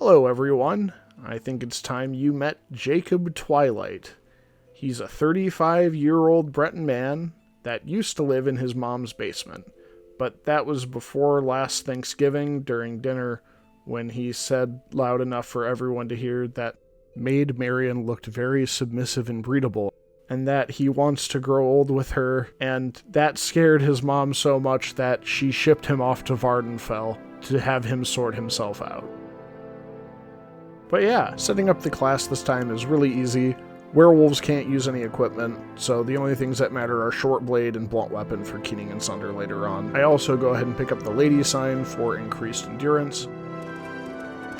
Hello everyone, I think it's time you met Jacob Twilight. He's a 35-year-old Breton man that used to live in his mom's basement, but that was before last Thanksgiving during dinner when he said loud enough for everyone to hear that Maid Marian looked very submissive and breedable, and that he wants to grow old with her, and that scared his mom so much that she shipped him off to Vardenfell to have him sort himself out. But yeah, setting up the class this time is really easy. Werewolves can't use any equipment, so the only things that matter are short blade and blunt weapon for Keening and Sunder later on. I also go ahead and pick up the lady sign for increased endurance.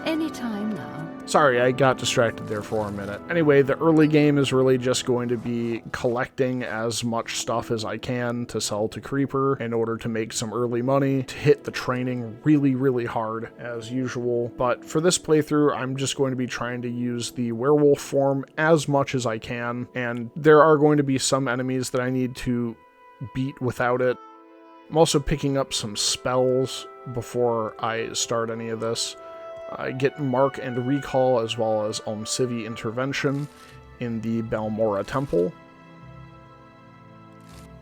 Anytime now. Sorry, I got distracted there for a minute. Anyway, the early game is really just going to be collecting as much stuff as I can to sell to Creeper in order to make some early money, to hit the training really, really hard as usual. But for this playthrough, I'm just going to be trying to use the werewolf form as much as I can, and there are going to be some enemies that I need to beat without it. I'm also picking up some spells before I start any of this. I get Mark and Recall as well as Almcivi Intervention in the Balmora Temple.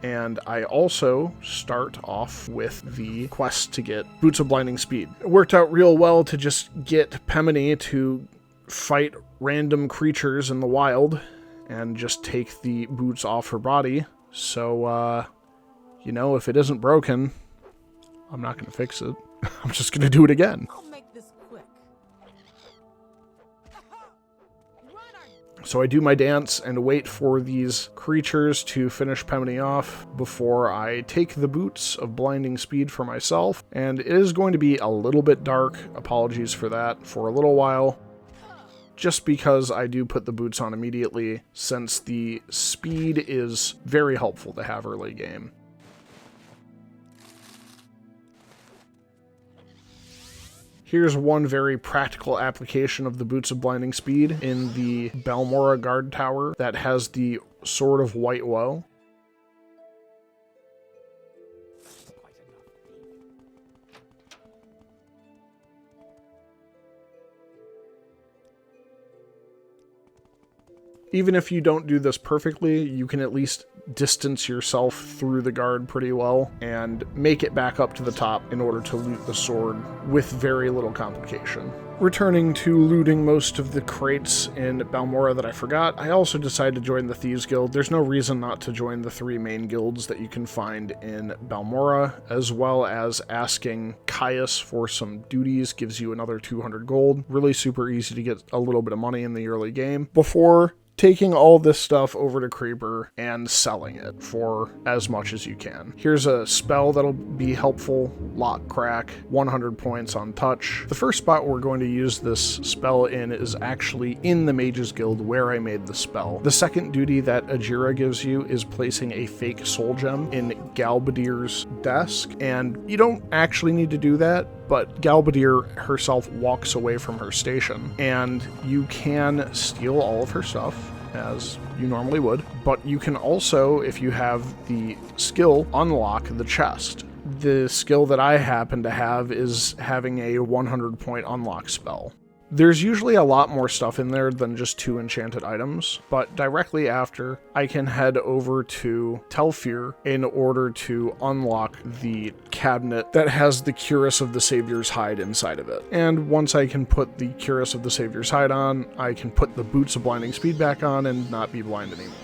And I also start off with the quest to get Boots of Blinding Speed. It worked out real well to just get Pemini to fight random creatures in the wild and just take the boots off her body. So, you know, if it isn't broken, I'm not going to fix it. I'm just going to do it again. So I do my dance and wait for these creatures to finish Pemini off before I take the Boots of Blinding Speed for myself. And it is going to be a little bit dark, apologies for that, for a little while. Just because I do put the boots on immediately, since the speed is very helpful to have early game. Here's one very practical application of the Boots of Blinding Speed in the Balmora Guard Tower that has the Sword of White Woe. Even if you don't do this perfectly, you can at least distance yourself through the guard pretty well and make it back up to the top in order to loot the sword with very little complication. Returning to looting most of the crates in Balmora that I forgot, I also decided to join the Thieves Guild. There's no reason not to join the 3 main guilds that you can find in Balmora, as well as asking Caius for some duties gives you another 200 gold. Really super easy to get a little bit of money in the early game before taking all this stuff over to Creeper and selling it for as much as you can. Here's a spell that'll be helpful, Lock Crack, 100 points on touch. The first spot we're going to use this spell in is actually in the Mages Guild where I made the spell. The second duty that Ajira gives you is placing a fake soul gem in Galbadir's desk, and you don't actually need to do that, but Galbadir herself walks away from her station, and you can steal all of her stuff, as you normally would, but you can also, if you have the skill, unlock the chest. The skill that I happen to have is having a 100-point unlock spell. There's usually a lot more stuff in there than just 2 enchanted items, but directly after, I can head over to Telfir in order to unlock the cabinet that has the Cuirass of the Savior's Hide inside of it. And once I can put the Cuirass of the Savior's Hide on, I can put the Boots of Blinding Speed back on and not be blind anymore.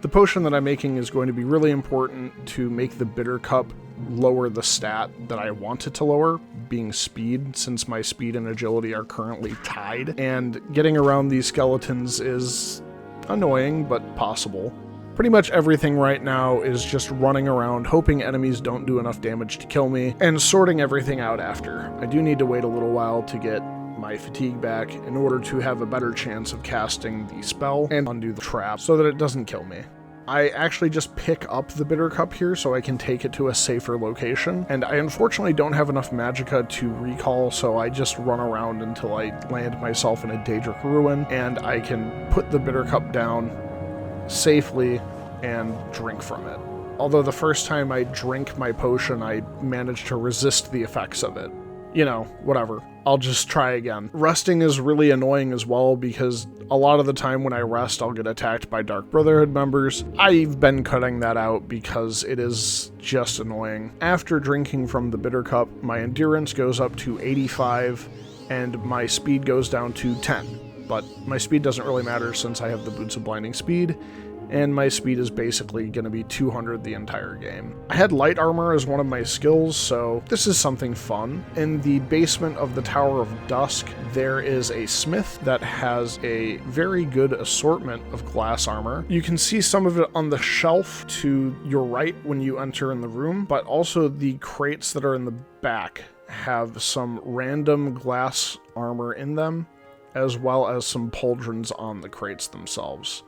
The potion that I'm making is going to be really important to make the Bitter Cup lower the stat that I want it to lower, being speed, since my speed and agility are currently tied, and getting around these skeletons is annoying, but possible. Pretty much everything right now is just running around, hoping enemies don't do enough damage to kill me, and sorting everything out after. I do need to wait a little while to get my fatigue back in order to have a better chance of casting the spell and undo the trap so that it doesn't kill me. I actually just pick up the Bitter Cup here so I can take it to a safer location, and I unfortunately don't have enough magicka to recall, so I just run around until I land myself in a Daedric Ruin, and I can put the Bitter Cup down safely and drink from it. Although the first time I drink my potion, I managed to resist the effects of it. you know, whatever. I'll just try again. Resting is really annoying as well because a lot of the time when I rest, I'll get attacked by Dark Brotherhood members. I've been cutting that out because it is just annoying. After drinking from the bitter cup, my endurance goes up to 85 and my speed goes down to 10. But my speed doesn't really matter since I have the Boots of Blinding Speed, and my speed is basically going to be 200 the entire game. I had light armor as one of my skills, so this is something fun. In the basement of the Tower of Dusk, there is a smith that has a very good assortment of glass armor. You can see some of it on the shelf to your right when you enter in the room, but also the crates that are in the back have some random glass armor in them, as well as some pauldrons on the crates themselves.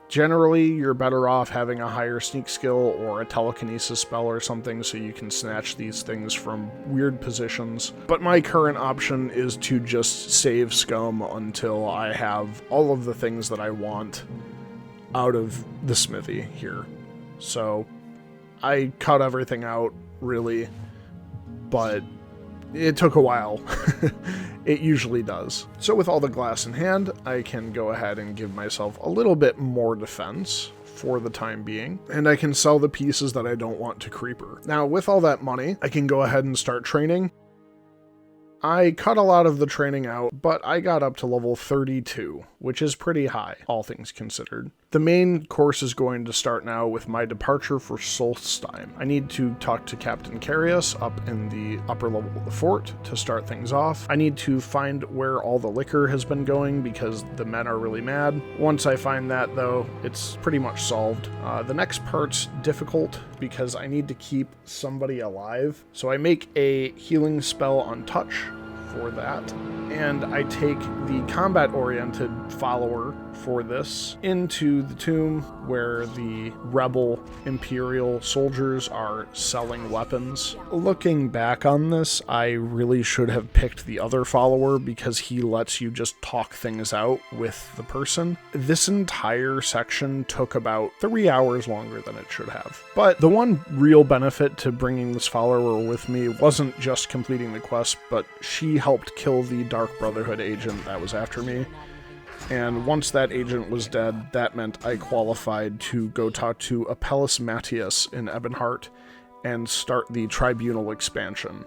Generally, you're better off having a higher sneak skill or a telekinesis spell or something so you can snatch these things from weird positions. But my current option is to just save scum until I have all of the things that I want out of the smithy here. So I cut everything out, really, but it took a while. It usually does. So with all the glass in hand, I can go ahead and give myself a little bit more defense for the time being, and I can sell the pieces that I don't want to creeper. Now, with all that money, I can go ahead and start training. I cut a lot of the training out, but I got up to level 32, which is pretty high, all things considered. The main course is going to start now with my departure for Solstheim. I need to talk to Captain Carius up in the upper level of the fort to start things off. I need to find where all the liquor has been going because the men are really mad. Once I find that, though, it's pretty much solved. The next part's difficult because I need to keep somebody alive. So I make a healing spell on touch for that, and I take the combat-oriented follower for this into the tomb where the rebel Imperial soldiers are selling weapons. Looking back on this, I really should have picked the other follower because he lets you just talk things out with the person. This entire section took about 3 hours longer than it should have. But the one real benefit to bringing this follower with me wasn't just completing the quest, but she helped kill the Dark Brotherhood agent that was after me. And once that agent was dead, that meant I qualified to go talk to Apelles Matthias in Ebonheart and start the Tribunal expansion.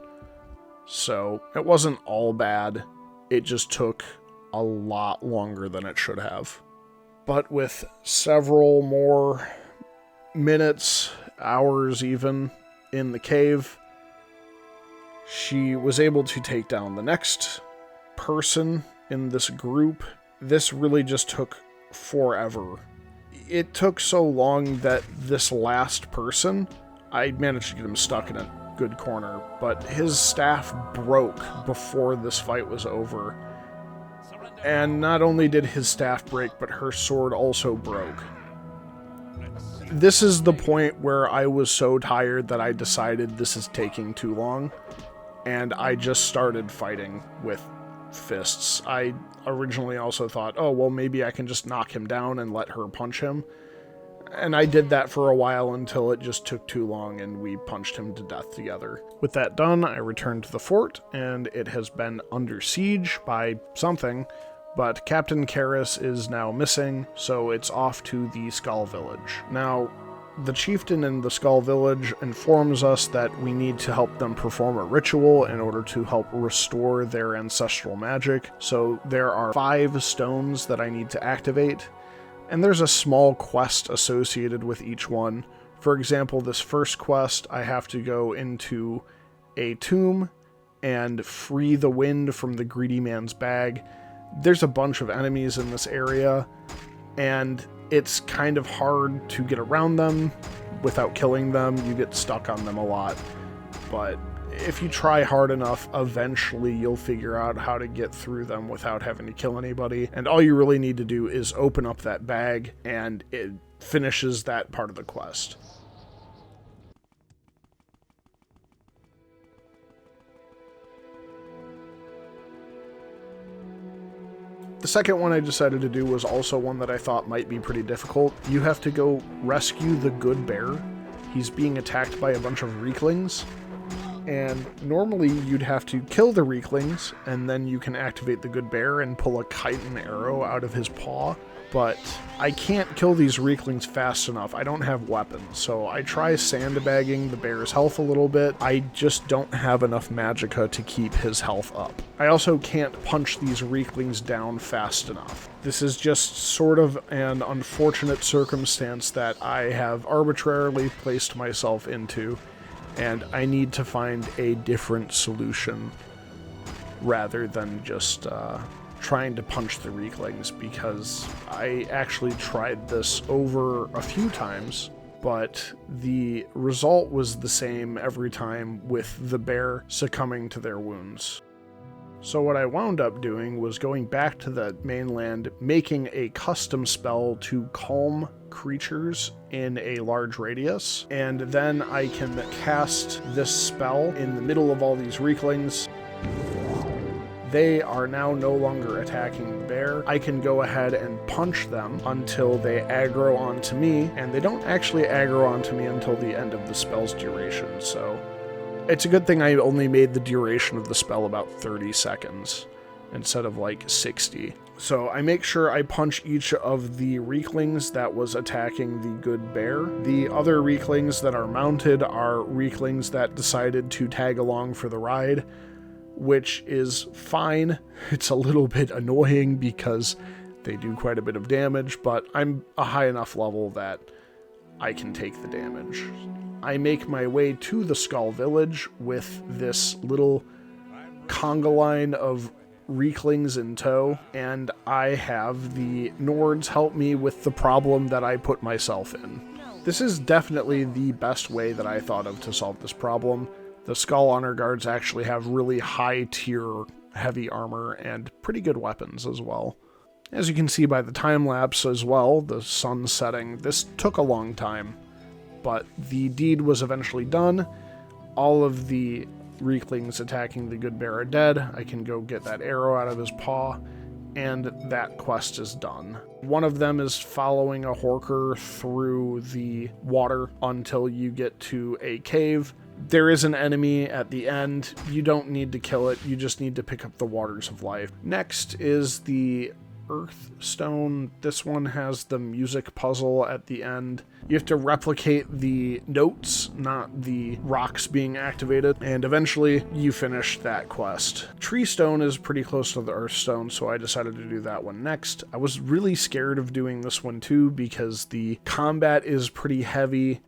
So it wasn't all bad, it just took a lot longer than it should have. But with several more minutes, hours even, in the cave, she was able to take down the next person in this group. This really just took forever. It took so long that this last person, I managed to get him stuck in a good corner, but his staff broke before this fight was over. And not only did his staff break, but her sword also broke. This is the point where I was so tired that I decided this is taking too long, and I just started fighting with fists. I originally also thought, oh, well, maybe I can just knock him down and let her punch him. And I did that for a while until it just took too long and we punched him to death together. With that done, I returned to the fort, and it has been under siege by something, but Captain Carius is now missing, so it's off to the Skull Village. Now, the chieftain in the Skull Village informs us that we need to help them perform a ritual in order to help restore their ancestral magic. So there are 5 stones that I need to activate, and there's a small quest associated with each one. For example, this first quest, I have to go into a tomb and free the wind from the greedy man's bag. There's a bunch of enemies in this area, and it's kind of hard to get around them without killing them. You get stuck on them a lot. But if you try hard enough, eventually you'll figure out how to get through them without having to kill anybody. And all you really need to do is open up that bag, and it finishes that part of the quest. The second one I decided to do was also one that I thought might be pretty difficult. You have to go rescue the good bear. He's being attacked by a bunch of reeklings, And normally you'd have to kill the Reeklings, and then you can activate the good bear and pull a kite and arrow out of his paw. But I can't kill these Reeklings fast enough. I don't have weapons, so I try sandbagging the bear's health a little bit. I just don't have enough magicka to keep his health up. I also can't punch these Reeklings down fast enough. This is just sort of an unfortunate circumstance that I have arbitrarily placed myself into, and I need to find a different solution rather than just trying to punch the Reeklings, because I actually tried this over a few times, but the result was the same every time, with the bear succumbing to their wounds. So what I wound up doing was going back to the mainland, making a custom spell to calm creatures in a large radius, and then I can cast this spell in the middle of all these Reeklings. They are now no longer attacking the bear. I can go ahead and punch them until they aggro onto me, and they don't actually aggro onto me until the end of the spell's duration, so it's a good thing I only made the duration of the spell about 30 seconds instead of like 60. So I make sure I punch each of the Reeklings that was attacking the good bear. The other Reeklings that are mounted are Reeklings that decided to tag along for the ride, which is fine. It's a little bit annoying because they do quite a bit of damage, but I'm a high enough level that I can take the damage. I make my way to the Skull Village with this little conga line of Reeklings in tow, and I have the Nords help me with the problem that I put myself in. This is definitely the best way that I thought of to solve this problem. The Skull Honor Guards actually have really high-tier heavy armor and pretty good weapons as well. As you can see by the time-lapse as well, the sun setting, this took a long time, but the deed was eventually done. All of the Reeklings attacking the good bear are dead. I can go get that arrow out of his paw, and that quest is done. One of them is following a Horker through the water until you get to a cave. There is an enemy at the end. You don't need to kill it. You just need to pick up the Waters of Life. Next is the Earth Stone. This one has the music puzzle at the end. You have to replicate the notes, not the rocks being activated, and eventually you finish that quest. Tree Stone is pretty close to the Earth Stone, so I decided to do that one next. I was really scared of doing this one too because the combat is pretty heavy.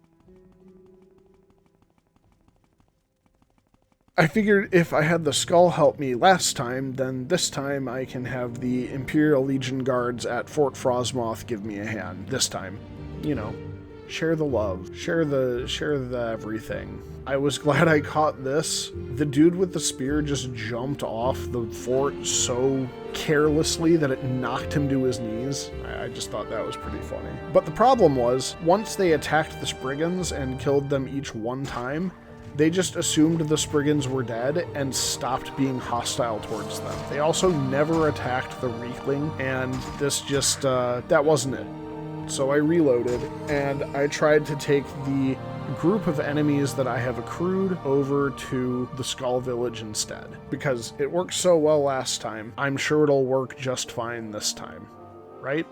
I figured if I had the skull help me last time, then this time I can have the Imperial Legion guards at Fort Frostmoth give me a hand. This time, you know, share the love, share the everything. I was glad I caught this. The dude with the spear just jumped off the fort so carelessly that it knocked him to his knees. I just thought that was pretty funny. But the problem was, once they attacked the Spriggans and killed them each one time, they just assumed the Spriggans were dead and stopped being hostile towards them. They also never attacked the Reekling, and this just, that wasn't it. So I reloaded, and I tried to take the group of enemies that I have accrued over to the Skull Village instead. Because it worked so well last time, I'm sure it'll work just fine this time, right?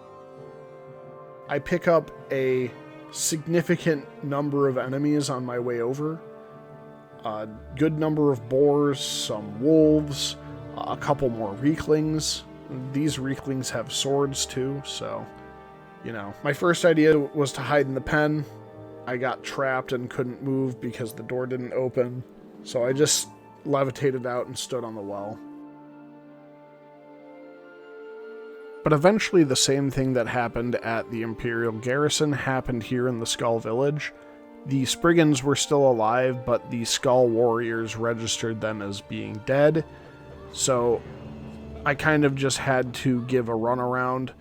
I pick up a significant number of enemies on my way over. A good number of boars, some wolves, a couple more Reeklings. These Reeklings have swords too, so, you know. My first idea was to hide in the pen. I got trapped and couldn't move because the door didn't open, so I just levitated out and stood on the well. But eventually the same thing that happened at the Imperial Garrison happened here in the Skull Village. The Spriggans were still alive, but the Skull Warriors registered them as being dead, so I kind of just had to give a runaround.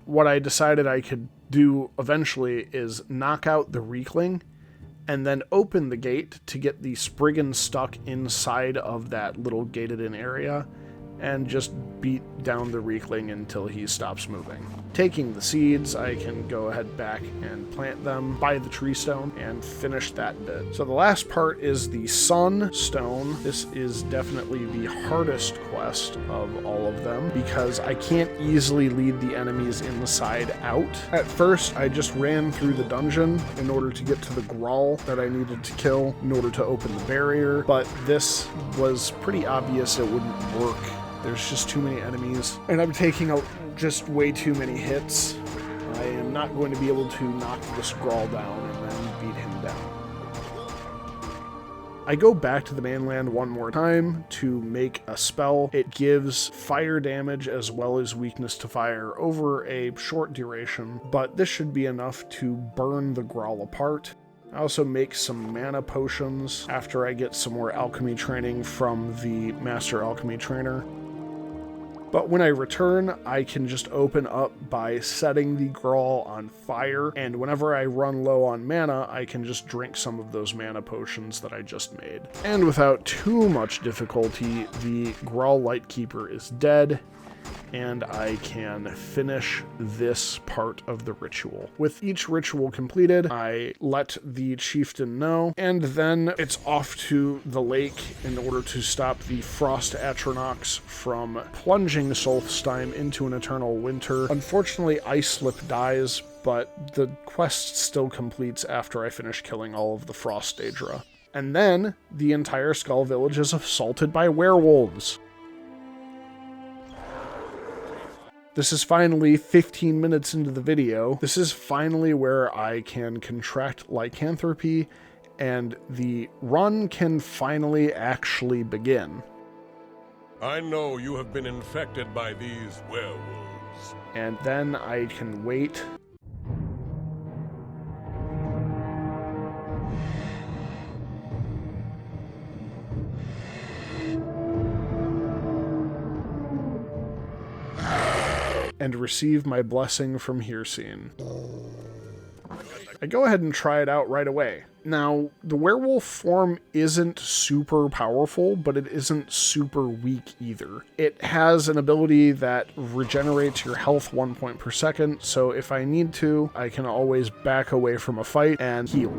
What I decided I could do eventually is knock out the Reekling, and then open the gate to get the Spriggan stuck inside of that little gated-in area, and just beat down the Reekling until he stops moving. Taking the seeds, I can go ahead back and plant them by the tree stone and finish that bit. So the last part is the Sun Stone. This is definitely the hardest quest of all of them because I can't easily lead the enemies inside out. At first, I just ran through the dungeon in order to get to the Grawl that I needed to kill in order to open the barrier, but this was pretty obvious it wouldn't work. There's just too many enemies, and I'm taking out just way too many hits. I am not going to be able to knock this Grawl down and then beat him down. I go back to the mainland one more time to make a spell. It gives fire damage as well as weakness to fire over a short duration, but this should be enough to burn the Grawl apart. I also make some mana potions after I get some more alchemy training from the Master Alchemy Trainer. But when I return, I can just open up by setting the Grawl on fire, and whenever I run low on mana, I can just drink some of those mana potions that I just made. And without too much difficulty, the Grawl Lightkeeper is dead, and I can finish this part of the ritual. With each ritual completed, I let the chieftain know, and then it's off to the lake in order to stop the Frost Atronachs from plunging Solstheim into an eternal winter. Unfortunately, Iceslip dies, but the quest still completes after I finish killing all of the Frost Daedra. And then, the entire Skull Village is assaulted by werewolves. This is finally 15 minutes into the video. This is finally where I can contract lycanthropy, and the run can finally actually begin. I know you have been infected by these werewolves. And then I can wait. And receive my blessing from Hircine. I go ahead and try it out right away. Now, the werewolf form isn't super powerful, but it isn't super weak either. It has an ability that regenerates your health 1 point per second, so if I need to, I can always back away from a fight and heal.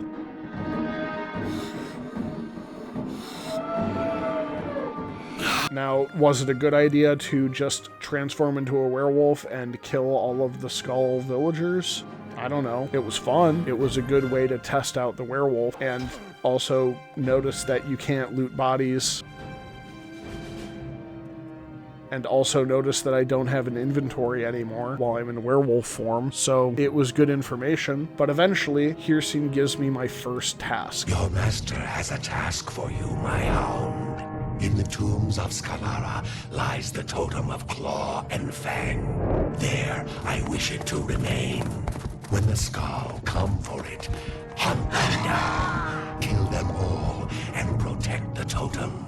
Now, was it a good idea to just transform into a werewolf and kill all of the Skull villagers? I don't know. It was fun. It was a good way to test out the werewolf and also notice that you can't loot bodies. And also notice that I don't have an inventory anymore while I'm in werewolf form, so it was good information. But eventually, Hircine gives me my first task. Your master has a task for you, my hound. In the tombs of Scalara lies the totem of Claw and Fang. There I wish it to remain. When the Skull come for it, hunt them down, kill them all, and protect the totem.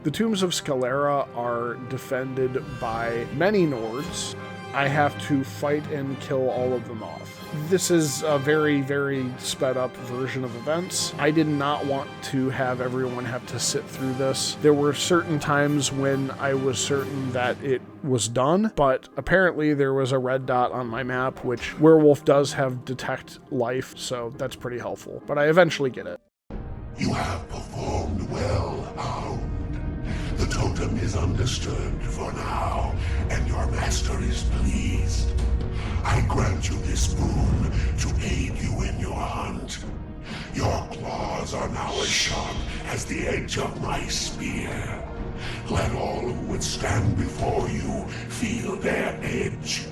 The tombs of Scalara are defended by many Nords. I have to fight and kill all of them off. This is a very, very sped up version of events. I did not want to have everyone have to sit through this. There were certain times when I was certain that it was done, but apparently there was a red dot on my map, which werewolf does have detect life, so that's pretty helpful. But I eventually get it. You have performed well, hound. The totem is undisturbed for now, and your master is pleased. I grant you this boon to aid you in your hunt. Your claws are now as sharp as the edge of my spear. Let all who would stand before you feel their edge.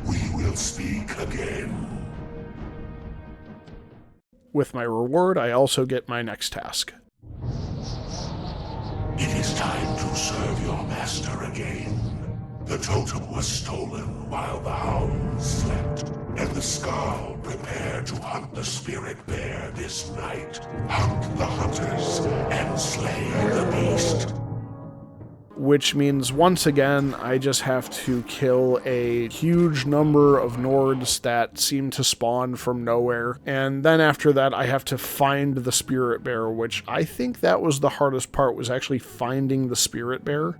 We will speak again. With my reward, I also get my next task. It is time to serve your master again. The totem was stolen while the hounds slept, and the Skull prepared to hunt the spirit bear this night. Hunt the hunters and slay the beast. Which means, once again, I just have to kill a huge number of Nords that seem to spawn from nowhere. And then after that, I have to find the spirit bear, which I think that was the hardest part, was actually finding the spirit bear.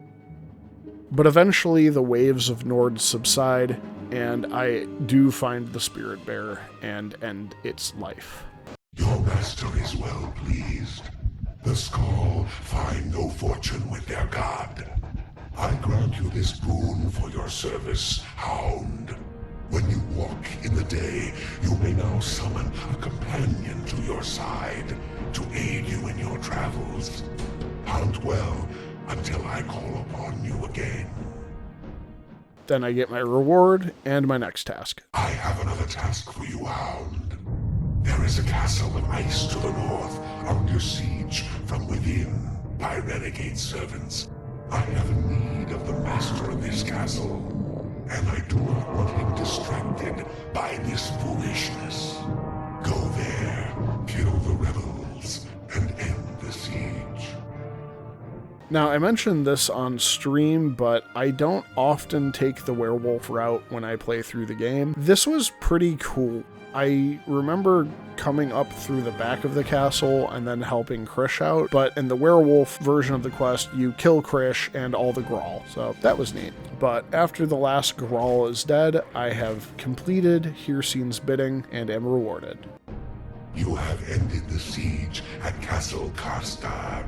But eventually the waves of Nord subside, and I do find the Spirit Bear and end its life. Your master is well pleased. The Skull find no fortune with their god. I grant you this boon for your service, Hound. When you walk in the day, you may now summon a companion to your side to aid you in your travels. Hunt well until I call upon you again. Then I get my reward and my next task. I have another task for you, Hound. There is a castle of ice to the north, under siege from within by renegade servants. I have need of the master of this castle, and I do not want him distracted by this foolishness. Go there, kill the rebels, and end the siege. Now, I mentioned this on stream, but I don't often take the werewolf route when I play through the game. This was pretty cool. I remember coming up through the back of the castle and then helping Krish out, but in the werewolf version of the quest, you kill Krish and all the Grawl, so that was neat. But after the last Grawl is dead, I have completed Hircine's bidding and am rewarded. You have ended the siege at Castle Karstag,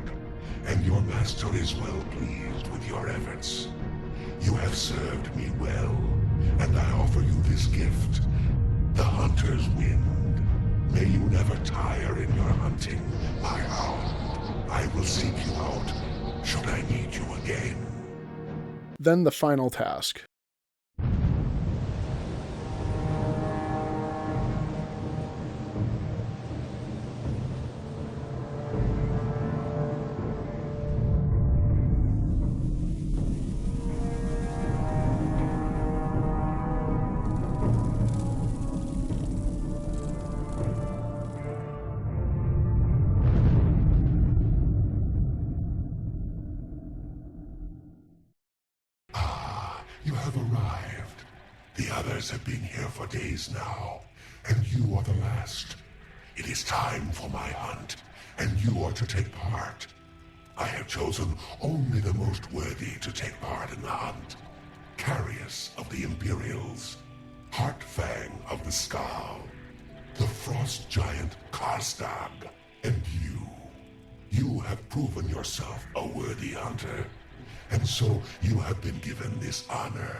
and your master is well pleased with your efforts. You have served me well, and I offer you this gift. The Hunter's Wind. May you never tire in your hunting, my hound. I will seek you out, should I need you again. Then the final task. You have arrived. The others have been here for days now, and you are the last. It is time for my hunt, and you are to take part. I have chosen only the most worthy to take part in the hunt. Carius of the Imperials, Heartfang of the Skull, the Frost Giant Karstag, and you. You have proven yourself a worthy hunter. And so you have been given this honor.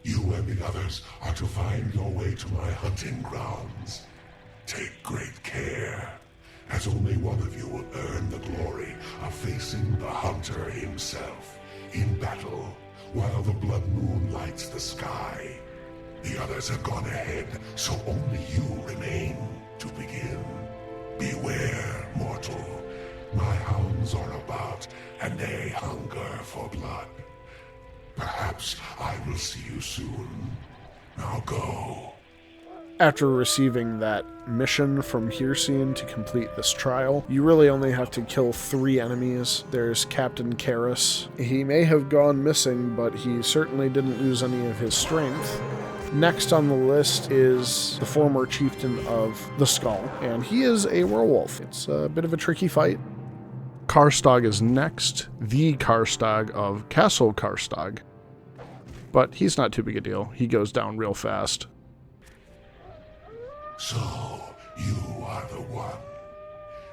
You and the others are to find your way to my hunting grounds. Take great care, as only one of you will earn the glory of facing the hunter himself in battle while the blood moon lights the sky. The others have gone ahead, so only you remain to begin. Beware, mortal. My hounds are about, and they hunger for blood. Perhaps I will see you soon. Now go. After receiving that mission from Hircine to complete this trial, you really only have to kill 3 enemies. There's Captain Karis. He may have gone missing, but he certainly didn't lose any of his strength. Next on the list is the former chieftain of the Skull, and he is a werewolf. It's a bit of a tricky fight. Karstag is next, the Karstag of Castle Karstag. But he's not too big a deal. He goes down real fast. So, you are the one.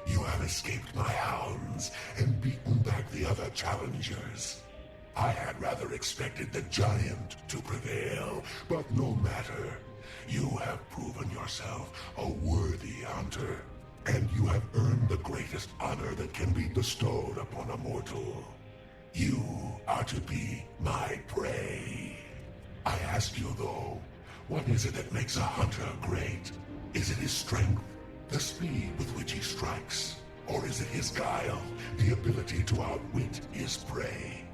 You have escaped my hounds and beaten back the other challengers. I had rather expected the giant to prevail, but no matter. You have proven yourself a worthy hunter. And you have earned the greatest honor that can be bestowed upon a mortal. You are to be my prey. I ask you, though, what is it that makes a hunter great? Is it his strength, the speed with which he strikes? Or is it his guile, the ability to outwit his prey?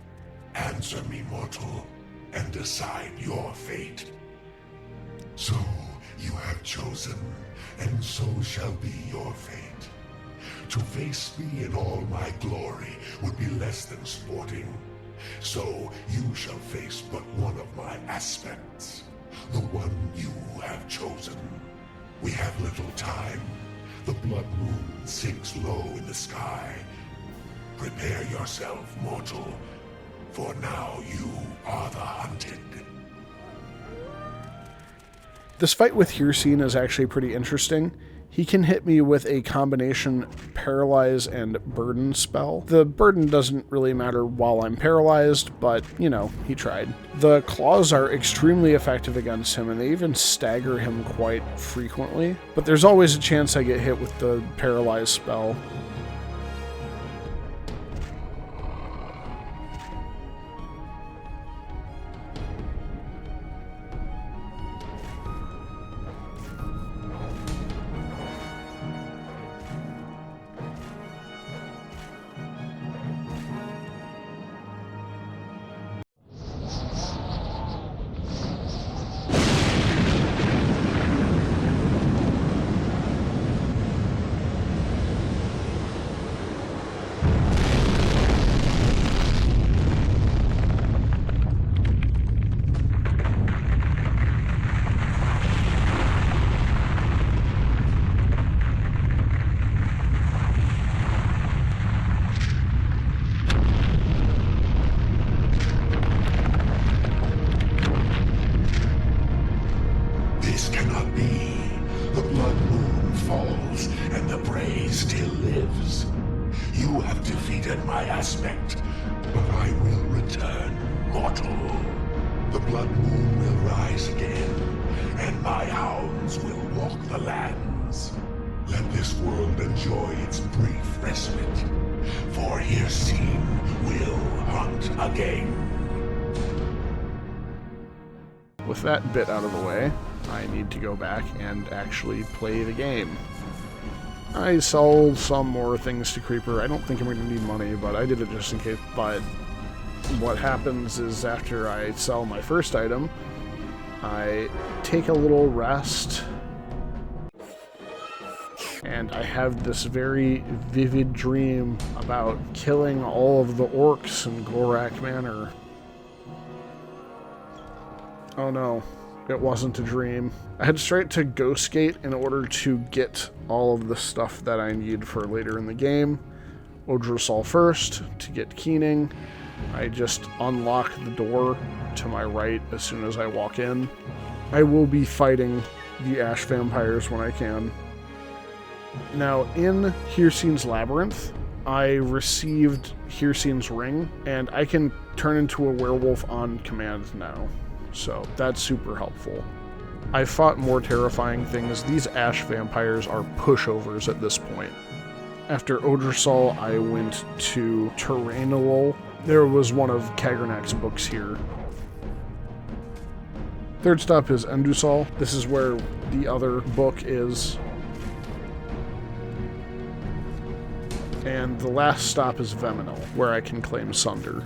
Answer me, mortal, and decide your fate. So, you have chosen, and so shall be your fate. To face me in all my glory would be less than sporting. So you shall face but one of my aspects, the one you have chosen. We have little time. The blood moon sinks low in the sky. Prepare yourself, mortal. for now you are the hunted. This fight with Hircine is actually pretty interesting. He can hit me with a combination paralyze and burden spell. The burden doesn't really matter while I'm paralyzed, but, you know, he tried. The claws are extremely effective against him, and they even stagger him quite frequently. But there's always a chance I get hit with the paralyze spell. This cannot be. The blood moon falls, and the prey still lives. You have defeated my aspect, but I will return mortal. The blood moon will rise again, and my hounds will walk the lands. Let this world enjoy its brief respite, for Hircine will hunt again. With that bit out of the way, I need to go back and actually play the game. I sell some more things to Creeper. I don't think I'm going to need money, but I did it just in case. But what happens is after I sell my first item, I take a little rest, and I have this very vivid dream about killing all of the orcs in Gorak Manor. Oh no, it wasn't a dream. I head straight to Ghostgate in order to get all of the stuff that I need for later in the game. Odrasol first, to get Keening. I just unlock the door to my right as soon as I walk in. I will be fighting the Ash Vampires when I can. Now, in Hircine's Labyrinth, I received Hircine's Ring, and I can turn into a werewolf on command now. So that's super helpful. I fought more terrifying things. These Ash Vampires are pushovers at this point. After Odrasol, I went to Terranilol. There was one of Kagernak's books here. Third stop is Endusol. This is where the other book is. And the last stop is Veminal, where I can claim Sunder.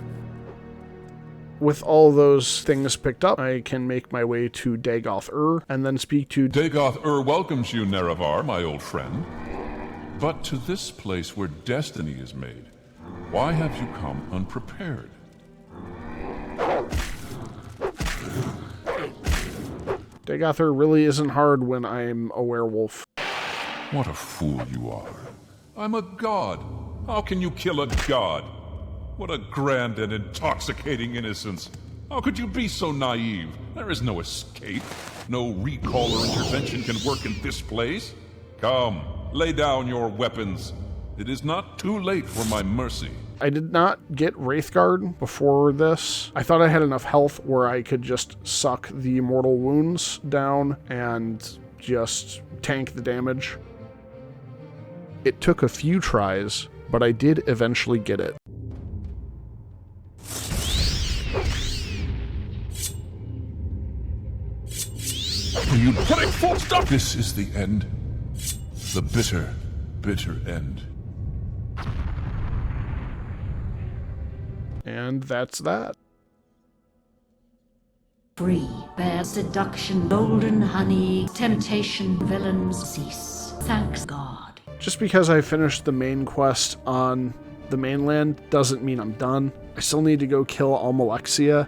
With all those things picked up, I can make my way to Dagoth and then speak to... Dagoth welcomes you, Nerevar, my old friend. But to this place where destiny is made, why have you come unprepared? Dagoth really isn't hard when I'm a werewolf. What a fool you are. I'm a god. How can you kill a god? What a grand and intoxicating innocence. How could you be so naive? There is no escape. No recall or intervention can work in this place. Come, lay down your weapons. It is not too late for my mercy. I did not get Wraithguard before this. I thought I had enough health where I could just suck the mortal wounds down and just tank the damage. It took a few tries, but I did eventually get it. You put a full stop! This is the end. The bitter, bitter end. And that's that. Free, bear seduction, golden honey, temptation, villains cease. Thanks God. Just because I finished the main quest on the mainland doesn't mean I'm done. I still need to go kill Almalexia,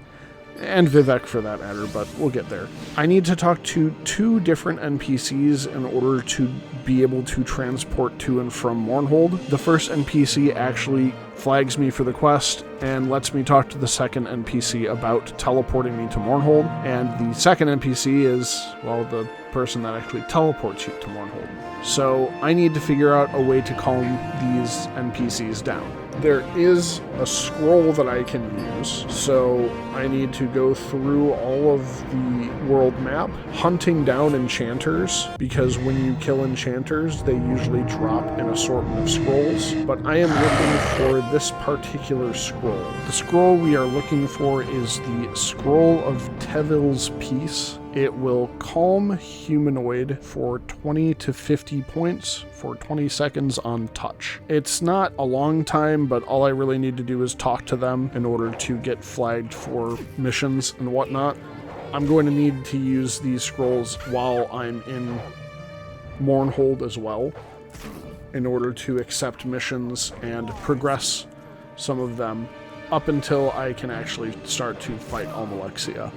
And Vivec for that matter, but we'll get there. I need to talk to 2 different NPCs in order to be able to transport to and from Mournhold. The first NPC actually flags me for the quest and lets me talk to the second NPC about teleporting me to Mournhold. And the second NPC is, well, the person that actually teleports you to Mournhold. So I need to figure out a way to calm these NPCs down. There is a scroll that I can use, so I need to go through all of the world map, hunting down enchanters, because when you kill enchanters, they usually drop an assortment of scrolls, but I am looking for this particular scroll. The scroll we are looking for is the Scroll of Tevil's Peace. It will calm humanoid for 20 to 50 points for 20 seconds on touch. It's not a long time, but all I really need to do is talk to them in order to get flagged for missions and whatnot. I'm going to need to use these scrolls while I'm in Mournhold as well, in order to accept missions and progress some of them up until I can actually start to fight Almalexia.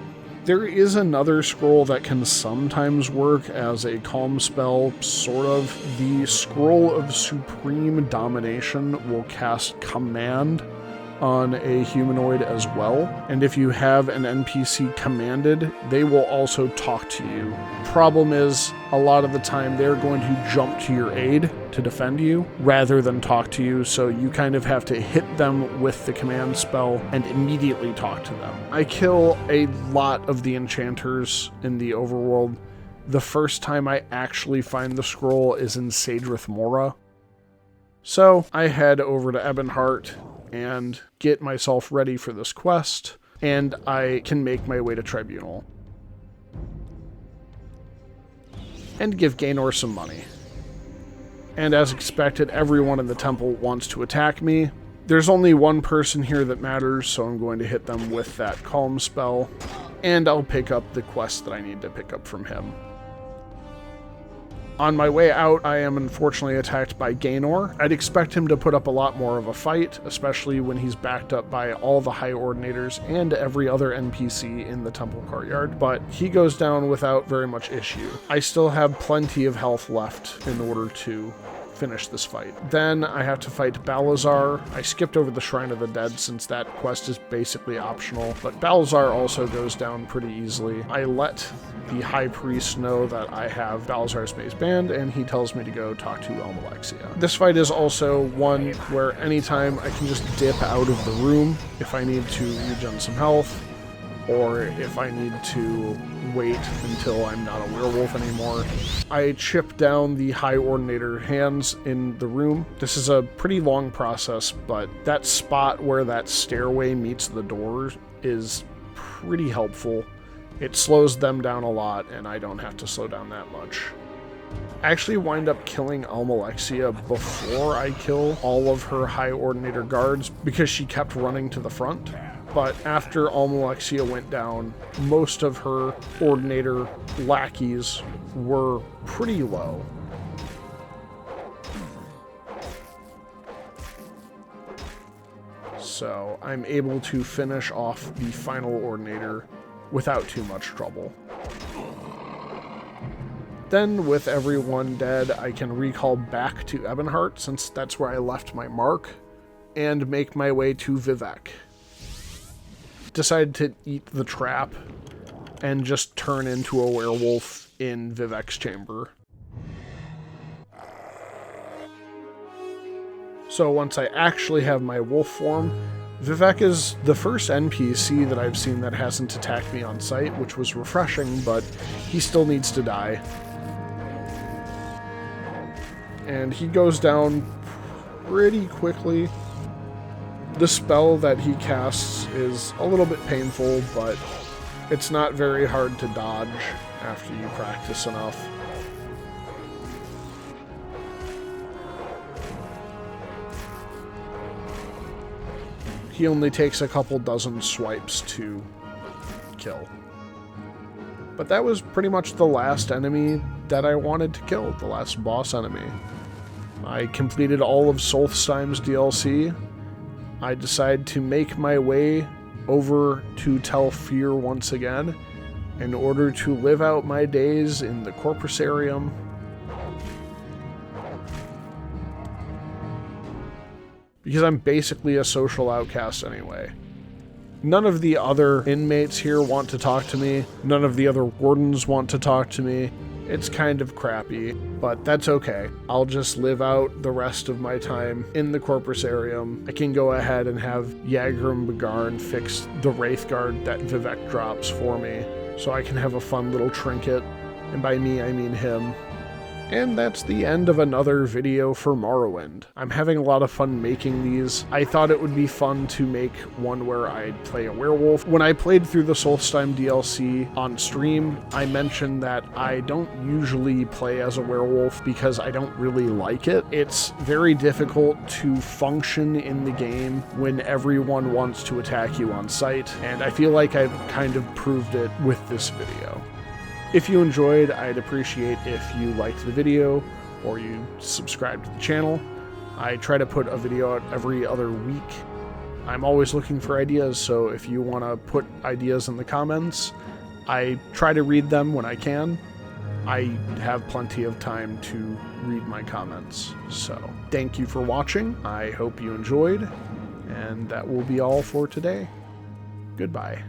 There is another scroll that can sometimes work as a calm spell, sort of. The Scroll of Supreme Domination will cast Command on a humanoid as well, and if you have an NPC commanded, they will also talk to you. Problem is, a lot of the time they're going to jump to your aid to defend you rather than talk to you, so you kind of have to hit them with the command spell and immediately talk to them. I kill a lot of the enchanters in the overworld. The first time I actually find the scroll is in Sadrith Mora. So I head over to Ebonheart and get myself ready for this quest, and I can make my way to Tribunal. And give Gaynor some money. And as expected, everyone in the temple wants to attack me. There's only one person here that matters, so I'm going to hit them with that calm spell, and I'll pick up the quest that I need to pick up from him. On my way out, I am unfortunately attacked by Gaynor. I'd expect him to put up a lot more of a fight, especially when he's backed up by all the High Ordinators and every other NPC in the temple courtyard, but he goes down without very much issue. I still have plenty of health left in order to finish this fight. Then I have to fight Balazar. I skipped over the Shrine of the Dead since that quest is basically optional, but Balazar also goes down pretty easily. I let the High Priest know that I have Balazar's base band, and he tells me to go talk to Almalexia. This fight is also one where anytime I can just dip out of the room if I need to regen some health, or if I need to wait until I'm not a werewolf anymore. I chip down the High Ordinator hands in the room. This is a pretty long process, but that spot where that stairway meets the door is pretty helpful. It slows them down a lot, and I don't have to slow down that much. I actually wind up killing Almalexia before I kill all of her High Ordinator guards because she kept running to the front. But after Almalexia went down, most of her Ordinator lackeys were pretty low. So I'm able to finish off the final Ordinator without too much trouble. Then, with everyone dead, I can recall back to Ebonheart, since that's where I left my mark, and make my way to Vivec. Decide to eat the trap and just turn into a werewolf in Vivec's chamber. So once I actually have my wolf form, Vivec is the first NPC that I've seen that hasn't attacked me on sight, which was refreshing, but he still needs to die. And he goes down pretty quickly. The spell that he casts is a little bit painful, but it's not very hard to dodge after you practice enough. He only takes a couple dozen swipes to kill. But that was pretty much the last enemy that I wanted to kill, the last boss enemy. I completed all of Solstheim's DLC. I decide to make my way over to Telfir once again in order to live out my days in the Corpusarium. Because I'm basically a social outcast anyway. None of the other inmates here want to talk to me. None of the other wardens want to talk to me. It's kind of crappy, but that's okay. I'll just live out the rest of my time in the Corpusarium. I can go ahead and have Yagrum Begarn fix the Wraithguard that Vivec drops for me, so I can have a fun little trinket, and by me I mean him. And that's the end of another video for Morrowind. I'm having a lot of fun making these. I thought it would be fun to make one where I play a werewolf. When I played through the Solstheim DLC on stream, I mentioned that I don't usually play as a werewolf because I don't really like it. It's very difficult to function in the game when everyone wants to attack you on sight, and I feel like I've kind of proved it with this video. If you enjoyed, I'd appreciate if you liked the video or you subscribe to the channel. I try to put a video out every other week. I'm always looking for ideas, so if you want to put ideas in the comments, I try to read them when I can. I have plenty of time to read my comments. So thank you for watching. I hope you enjoyed, and that will be all for today. Goodbye.